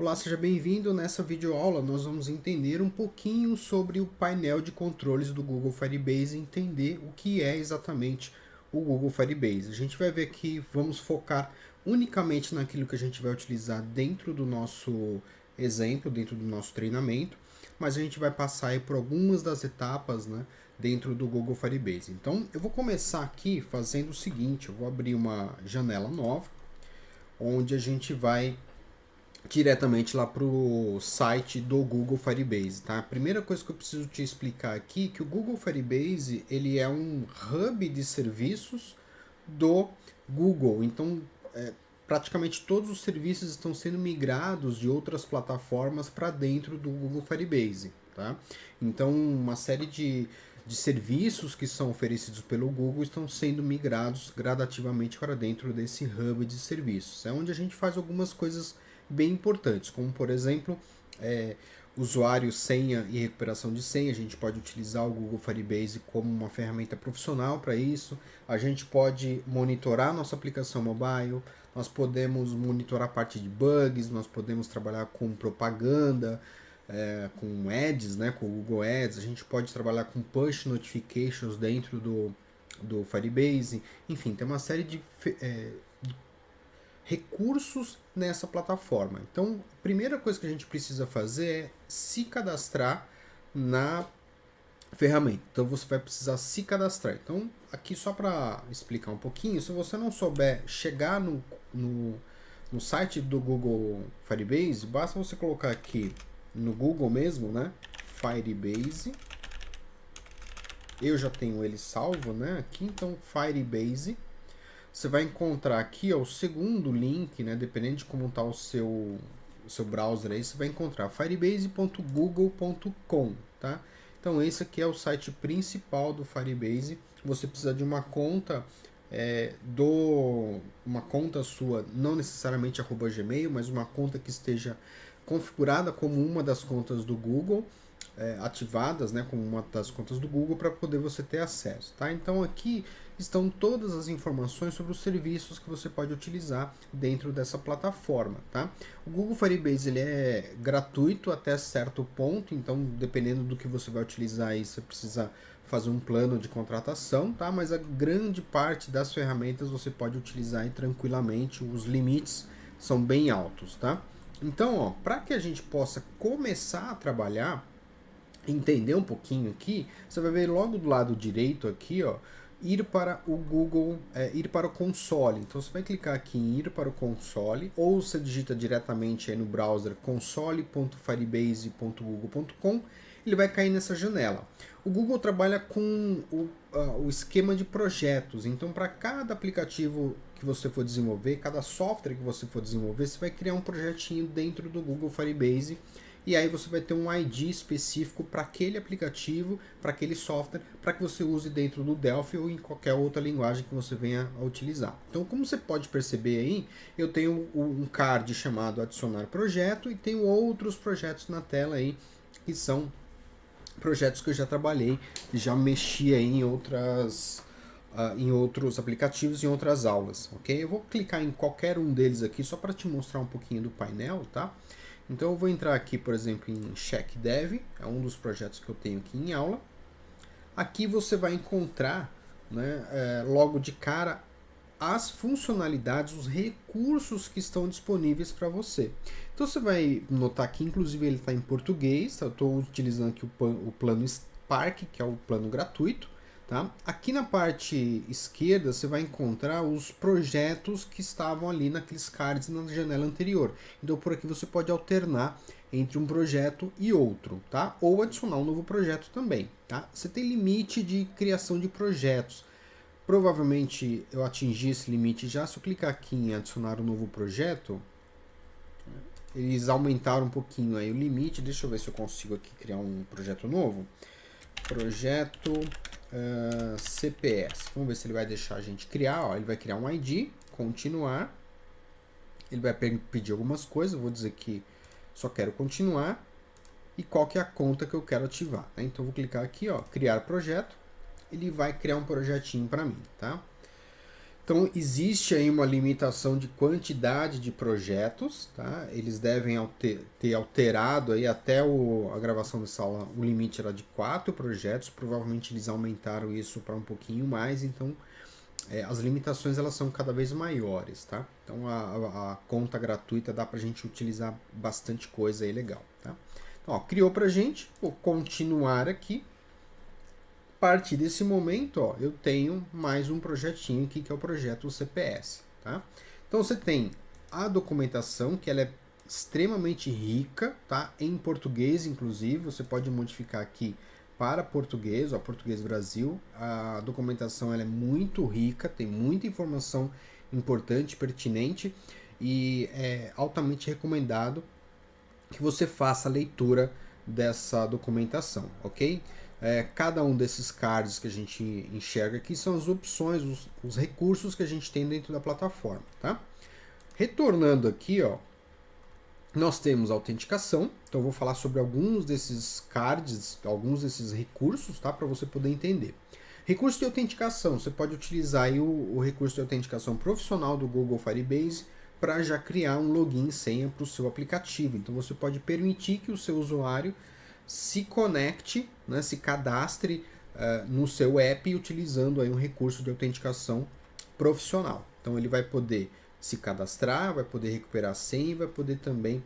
Olá, seja bem-vindo. Nessa videoaula nós vamos entender um pouquinho sobre o painel de controles do Google Firebase e entender o que é exatamente o Google Firebase. A gente vai ver que vamos focar unicamente naquilo que a gente vai utilizar dentro do nosso exemplo, dentro do nosso treinamento, mas a gente vai passar aí por algumas das etapas, né, dentro do Google Firebase. Então, eu vou começar aqui fazendo o seguinte, eu vou abrir uma janela nova, onde a gente vai diretamente lá para o site do Google Firebase, tá? A primeira coisa que eu preciso te explicar aqui é que o Google Firebase ele é um hub de serviços do Google. Então, praticamente todos os serviços estão sendo migrados de outras plataformas para dentro do Google Firebase, tá? Então, uma série de serviços que são oferecidos pelo Google estão sendo migrados gradativamente para dentro desse hub de serviços. É onde a gente faz algumas coisas bem importantes, como por exemplo, usuário, senha e recuperação de senha. A gente pode utilizar o Google Firebase como uma ferramenta profissional para isso. A gente pode monitorar nossa aplicação mobile, nós podemos monitorar a parte de bugs, nós podemos trabalhar com propaganda, com ads, né, com o Google Ads. A gente pode trabalhar com push notifications dentro do Firebase. Enfim, tem uma série de recursos nessa plataforma. Então, a primeira coisa que a gente precisa fazer é se cadastrar na ferramenta. Então, você vai precisar se cadastrar. Então, aqui só para explicar um pouquinho, se você não souber chegar no site do Google Firebase, basta você colocar aqui no Google mesmo, né? Firebase. Eu já tenho ele salvo, né? Aqui, então, Firebase. Você vai encontrar aqui o segundo link, né, dependendo de como está o seu browser aí, você vai encontrar firebase.google.com, tá? Então esse aqui é o site principal do Firebase. Você precisa de uma conta uma conta sua, não necessariamente @gmail, mas uma conta que esteja configurada como uma das contas do Google, ativadas, né, como uma das contas do Google, para poder você ter acesso, tá? Então aqui estão todas as informações sobre os serviços que você pode utilizar dentro dessa plataforma, tá? O Google Firebase ele é gratuito até certo ponto, então dependendo do que você vai utilizar aí, você precisa fazer um plano de contratação, tá? Mas a grande parte das ferramentas você pode utilizar aí tranquilamente, os limites são bem altos, tá? Então, para que a gente possa começar a trabalhar, entender um pouquinho aqui, você vai ver logo do lado direito aqui, ó, ir para o Google, ir para o console. Então você vai clicar aqui em ir para o console, ou você digita diretamente aí no browser console.firebase.google.com, ele vai cair nessa janela. O Google trabalha com o esquema de projetos, então para cada aplicativo que você for desenvolver, cada software que você for desenvolver, você vai criar um projetinho dentro do Google Firebase. E aí você vai ter um ID específico para aquele aplicativo, para aquele software, para que você use dentro do Delphi ou em qualquer outra linguagem que você venha a utilizar. Então, como você pode perceber aí, eu tenho um card chamado adicionar projeto e tenho outros projetos na tela aí, que são projetos que eu já trabalhei, já mexi aí em outros aplicativos, em outras aulas, ok? Eu vou clicar em qualquer um deles aqui só para te mostrar um pouquinho do painel, tá? Então eu vou entrar aqui, por exemplo, em Check Dev, é um dos projetos que eu tenho aqui em aula. Aqui você vai encontrar, né, logo de cara, as funcionalidades, os recursos que estão disponíveis para você. Então você vai notar que inclusive ele está em português, eu estou utilizando aqui o plano Spark, que é o plano gratuito. Tá? Aqui na parte esquerda você vai encontrar os projetos que estavam ali naqueles cards na janela anterior. Então por aqui você pode alternar entre um projeto e outro, tá? Ou adicionar um novo projeto também, tá? Você tem limite de criação de projetos. Provavelmente eu atingi esse limite já. Se eu clicar aqui em adicionar um novo projeto, eles aumentaram um pouquinho aí o limite. Deixa eu ver se eu consigo aqui criar um projeto novo. Projeto CPS. Vamos ver se ele vai deixar a gente criar. Ó, ele vai criar um ID, continuar. Ele vai pedir algumas coisas. Eu vou dizer que só quero continuar. E qual que é a conta que eu quero ativar. Né? Então, eu vou clicar aqui, ó, criar projeto. Ele vai criar um projetinho para mim, tá? Então, existe aí uma limitação de quantidade de projetos, tá? Eles devem ter alterado aí até a gravação dessa aula, o limite era de 4 projetos, provavelmente eles aumentaram isso para um pouquinho mais, então as limitações elas são cada vez maiores, tá? Então, a conta gratuita dá pra gente utilizar bastante coisa aí legal, tá? Então, ó, criou pra gente, vou continuar aqui. A partir desse momento, ó, eu tenho mais um projetinho aqui, que é o projeto CPS, tá? Então você tem a documentação, que ela é extremamente rica, tá? Em português, inclusive, você pode modificar aqui para português, ó, Português Brasil. A documentação ela é muito rica, tem muita informação importante, pertinente, e é altamente recomendado que você faça a leitura dessa documentação, ok? Cada um desses cards que a gente enxerga aqui são as opções, os recursos que a gente tem dentro da plataforma, tá? Retornando aqui, ó, nós temos a autenticação, então eu vou falar sobre alguns desses cards, alguns desses recursos, tá? Para você poder entender. Recurso de autenticação, você pode utilizar aí o recurso de autenticação profissional do Google Firebase para já criar um login e senha para o seu aplicativo. Então você pode permitir que o seu usuário se conecte, né, se cadastre no seu app utilizando aí um recurso de autenticação profissional. Então ele vai poder se cadastrar, vai poder recuperar a senha e vai poder também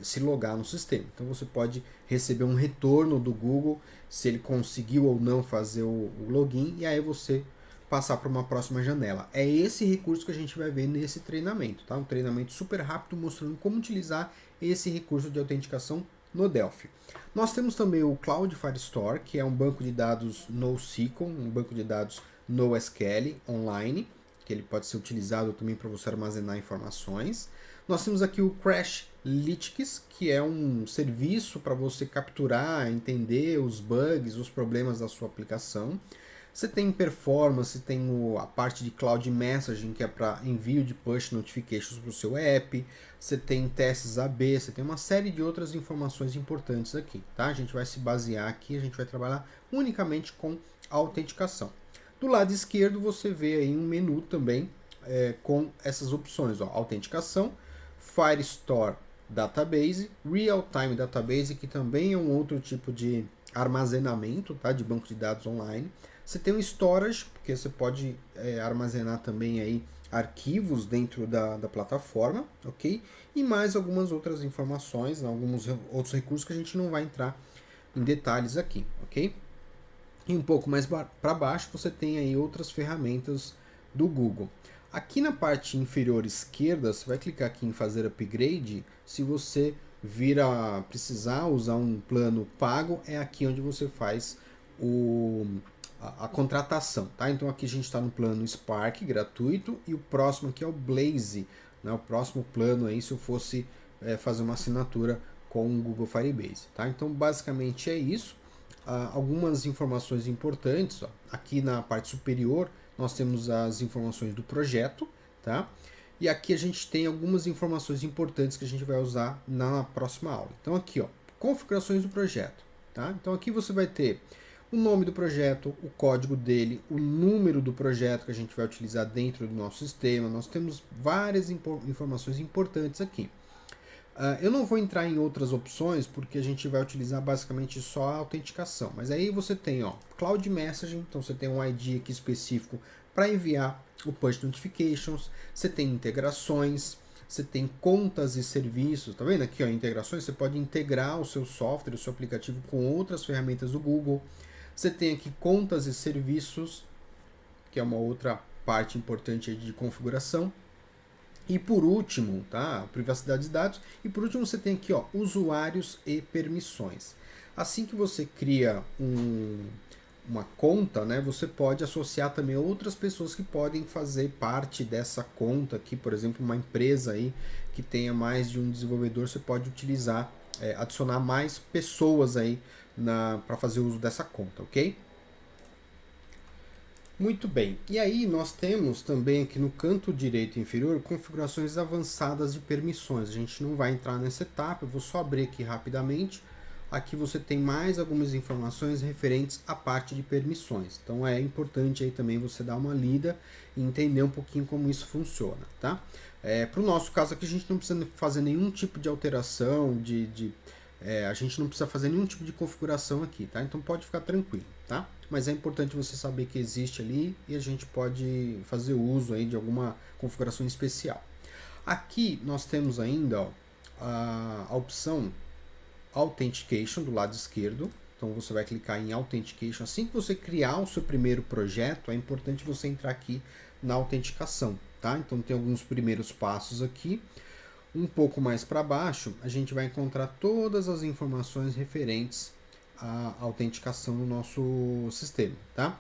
se logar no sistema. Então você pode receber um retorno do Google se ele conseguiu ou não fazer o login e aí você passar para uma próxima janela. É esse recurso que a gente vai ver nesse treinamento, tá? Um treinamento super rápido mostrando como utilizar esse recurso de autenticação no Delphi. Nós temos também o Cloud Firestore, que é um banco de dados NoSQL, um banco de dados NoSQL online, que ele pode ser utilizado também para você armazenar informações. Nós temos aqui o Crashlytics, que é um serviço para você capturar, entender os bugs, os problemas da sua aplicação. Você tem performance, tem a parte de Cloud Messaging, que é para envio de push notifications para o seu app. Você tem testes AB, você tem uma série de outras informações importantes aqui, tá? A gente vai se basear aqui, a gente vai trabalhar unicamente com a autenticação. Do lado esquerdo você vê aí um menu também com essas opções, ó, autenticação, Firestore Database, Real Time Database, que também é um outro tipo de armazenamento, tá, de banco de dados online. Você tem o storage, porque você pode armazenar também aí arquivos dentro da plataforma, ok? E mais algumas outras informações, alguns outros recursos que a gente não vai entrar em detalhes aqui, ok? E um pouco mais para baixo você tem aí outras ferramentas do Google. Aqui na parte inferior esquerda, você vai clicar aqui em fazer upgrade. Se você vir a precisar usar um plano pago, é aqui onde você faz a contratação, tá? Então aqui a gente está no plano Spark gratuito e o próximo aqui é o Blaze, né? O próximo plano aí se eu fosse fazer uma assinatura com o Google Firebase, tá? Então basicamente é isso. Algumas informações importantes, ó. Aqui na parte superior nós temos as informações do projeto, tá? E aqui a gente tem algumas informações importantes que a gente vai usar na próxima aula. Então aqui, ó, configurações do projeto, tá? Então aqui você vai ter o nome do projeto, o código dele, o número do projeto que a gente vai utilizar dentro do nosso sistema. Nós temos várias informações importantes aqui. Eu não vou entrar em outras opções porque a gente vai utilizar basicamente só a autenticação. Mas aí você tem, ó, Cloud Messaging, então você tem um ID aqui específico para enviar o push notifications. Você tem integrações, você tem contas e serviços, tá vendo aqui, ó, integrações? Você pode integrar o seu software, o seu aplicativo com outras ferramentas do Google. Você tem aqui contas e serviços, que é uma outra parte importante de configuração. E por último, tá, privacidade de dados. E por último você tem aqui, ó, usuários e permissões. Assim que você cria uma conta, né, você pode associar também outras pessoas que podem fazer parte dessa conta aqui. Por exemplo, uma empresa aí que tenha mais de um desenvolvedor, você pode utilizar, adicionar mais pessoas aí para fazer uso dessa conta, ok? Muito bem, e aí nós temos também aqui no canto direito inferior configurações avançadas de permissões. A gente não vai entrar nessa etapa, eu vou só abrir aqui rapidamente aqui você tem mais algumas informações referentes à parte de permissões. Então é importante aí também você dar uma lida e entender um pouquinho como isso funciona, tá? Para o nosso caso aqui, a gente não precisa fazer nenhum tipo de alteração, a gente não precisa fazer nenhum tipo de configuração aqui, tá? Então pode ficar tranquilo, tá? Mas é importante você saber que existe ali e a gente pode fazer uso aí de alguma configuração especial. Aqui nós temos ainda ó, a opção Authentication do lado esquerdo. Então você vai clicar em Authentication. Assim que você criar o seu primeiro projeto, é importante você entrar aqui na autenticação, tá? Então tem alguns primeiros passos aqui. Um pouco mais para baixo, a gente vai encontrar todas as informações referentes à autenticação no nosso sistema, tá?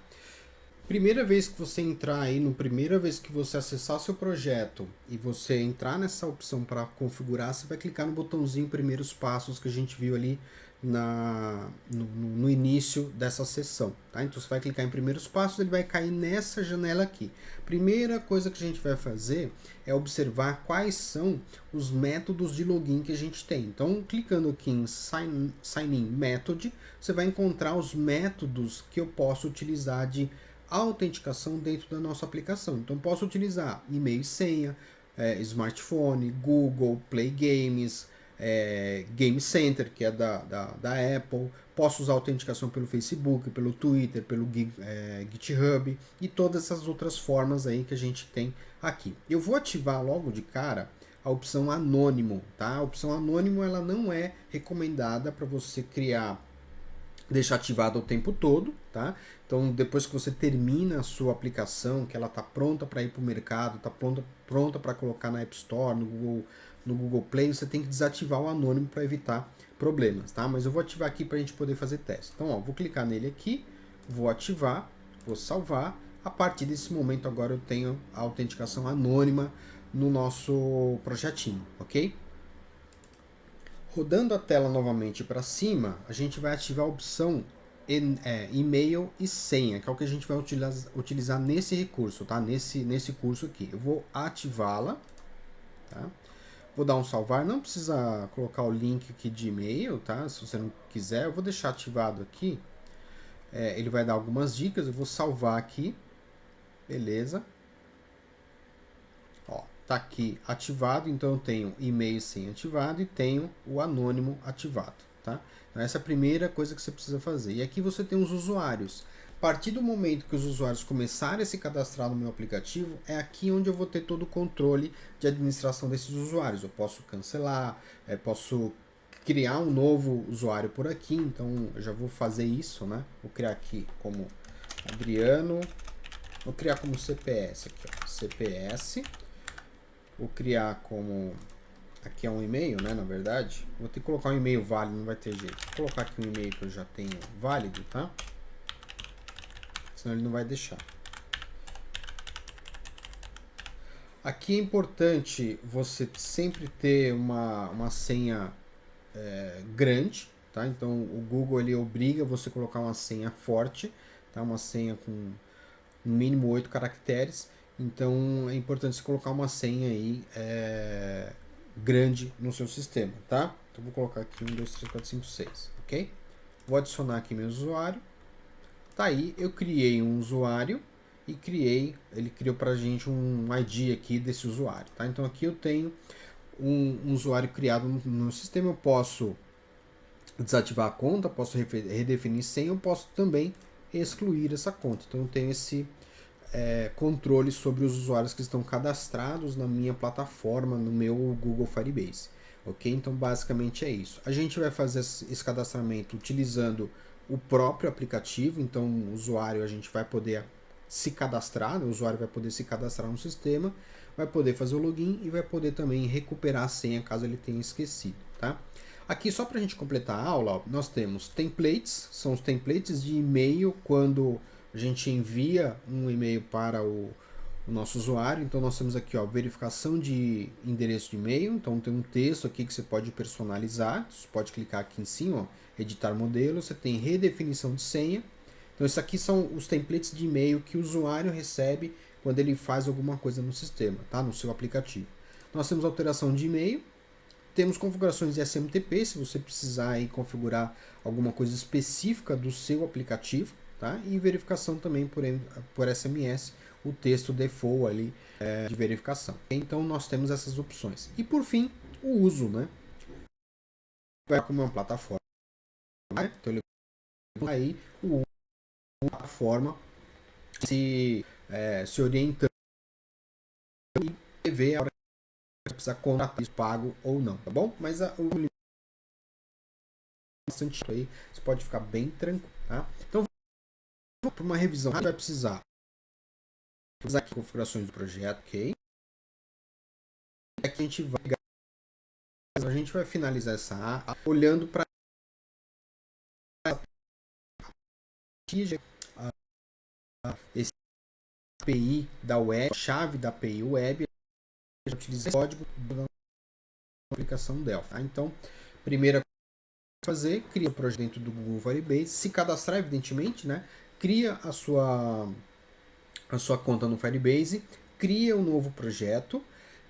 Primeira vez que você entrar aí, primeira vez que você acessar seu projeto e você entrar nessa opção para configurar, você vai clicar no botãozinho Primeiros Passos que a gente viu ali no início dessa sessão, tá? Então você vai clicar em Primeiros Passos, ele vai cair nessa janela aqui. Primeira coisa que a gente vai fazer é observar quais são os métodos de login que a gente tem. Então, clicando aqui em Sign In Method, você vai encontrar os métodos que eu posso utilizar de autenticação dentro da nossa aplicação. Então posso utilizar e-mail e senha, smartphone, Google, Play Games, Game Center, que é da Apple. Posso usar autenticação pelo Facebook, pelo Twitter, pelo GitHub e todas essas outras formas aí que a gente tem aqui. Eu vou ativar logo de cara a opção anônimo, tá? A opção anônimo ela não é recomendada para você criar, deixar ativado o tempo todo, tá? Então, depois que você termina a sua aplicação, que ela está pronta para ir para o mercado, está pronta para colocar na App Store, no Google Play, você tem que desativar o anônimo para evitar problemas, tá? Mas eu vou ativar aqui para a gente poder fazer teste. Então, ó, vou clicar nele aqui, vou ativar, vou salvar. A partir desse momento agora eu tenho a autenticação anônima no nosso projetinho, ok? Rodando a tela novamente para cima, a gente vai ativar a opção e-mail e senha, que é o que a gente vai utilizar nesse recurso, tá? Nesse curso aqui. Eu vou ativá-la, tá? Vou dar um salvar, não precisa colocar o link aqui de e-mail, tá? Se você não quiser, eu vou deixar ativado aqui. Ele vai dar algumas dicas, eu vou salvar aqui, beleza? Ó, tá aqui ativado, então eu tenho e-mail e senha ativado e tenho o anônimo ativado, tá? Então essa é a primeira coisa que você precisa fazer. E aqui você tem os usuários. A partir do momento que os usuários começarem a se cadastrar no meu aplicativo, é aqui onde eu vou ter todo o controle de administração desses usuários. Eu posso cancelar, posso criar um novo usuário por aqui, então eu já vou fazer isso, né? Vou criar aqui como Adriano, vou criar como CPS aqui, ó, CPS, vou criar como, aqui é um e-mail, né, na verdade, vou ter que colocar um e-mail válido, não vai ter jeito, vou colocar aqui um e-mail que eu já tenho válido, tá? Senão ele não vai deixar. Aqui é importante você sempre ter uma senha grande, tá? Então o Google ele obriga você a colocar uma senha forte, tá? Uma senha com no mínimo 8 caracteres. Então é importante você colocar uma senha aí grande no seu sistema, tá? Então vou colocar aqui 1, 2, 3, 4, 5, 6, ok? Vou adicionar aqui meu usuário. Tá aí, eu criei um usuário e ele criou pra gente um ID aqui desse usuário, tá? Então aqui eu tenho um usuário criado no sistema, eu posso desativar a conta, posso redefinir senha, eu posso também excluir essa conta. Então eu tenho esse controle sobre os usuários que estão cadastrados na minha plataforma, no meu Google Firebase. Ok? Então basicamente é isso. A gente vai fazer esse cadastramento utilizando o próprio aplicativo, então o usuário a gente vai poder se cadastrar, né? O usuário vai poder se cadastrar no sistema, vai poder fazer o login e vai poder também recuperar a senha caso ele tenha esquecido, tá? Aqui só para a gente completar a aula, ó, nós temos templates, são os templates de e-mail quando a gente envia um e-mail para o nosso usuário. Então nós temos aqui, ó, verificação de endereço de e-mail, então tem um texto aqui que você pode personalizar, você pode clicar aqui em cima, ó, editar modelo, você tem redefinição de senha. Então esses aqui são os templates de e-mail que o usuário recebe quando ele faz alguma coisa no sistema, tá? No seu aplicativo. Nós temos alteração de e-mail, Temos configurações de SMTP, se você precisar aí configurar alguma coisa específica do seu aplicativo, tá? E verificação também por SMS, o texto default ali de verificação. Então nós temos essas opções. E por fim, o uso, né? Vai como uma plataforma, né? Então ele vai aí o uso da plataforma se orientando e ver a hora que você precisa contratar isso pago ou não, tá bom? Mas o bastante aí, você pode ficar bem tranquilo, tá? Então, para uma revisão, a gente vai precisar aqui configurações do projeto, ok? Aqui a gente vai finalizar essa A olhando para esse API da web, chave da API web, a gente utiliza esse código da aplicação Delphi. Tá? Então, primeira coisa a fazer, cria o projeto dentro do Google Firebase, se cadastrar evidentemente, né? Cria a sua conta no Firebase, cria um novo projeto,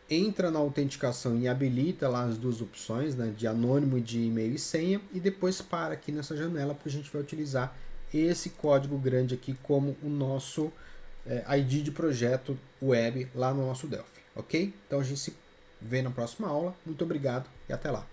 entra na autenticação e habilita lá as duas opções, né, de anônimo e de e-mail e senha, e depois para aqui nessa janela, porque a gente vai utilizar esse código grande aqui como o nosso ID de projeto web lá no nosso Delphi, ok? Então a gente se vê na próxima aula. Muito obrigado e até lá.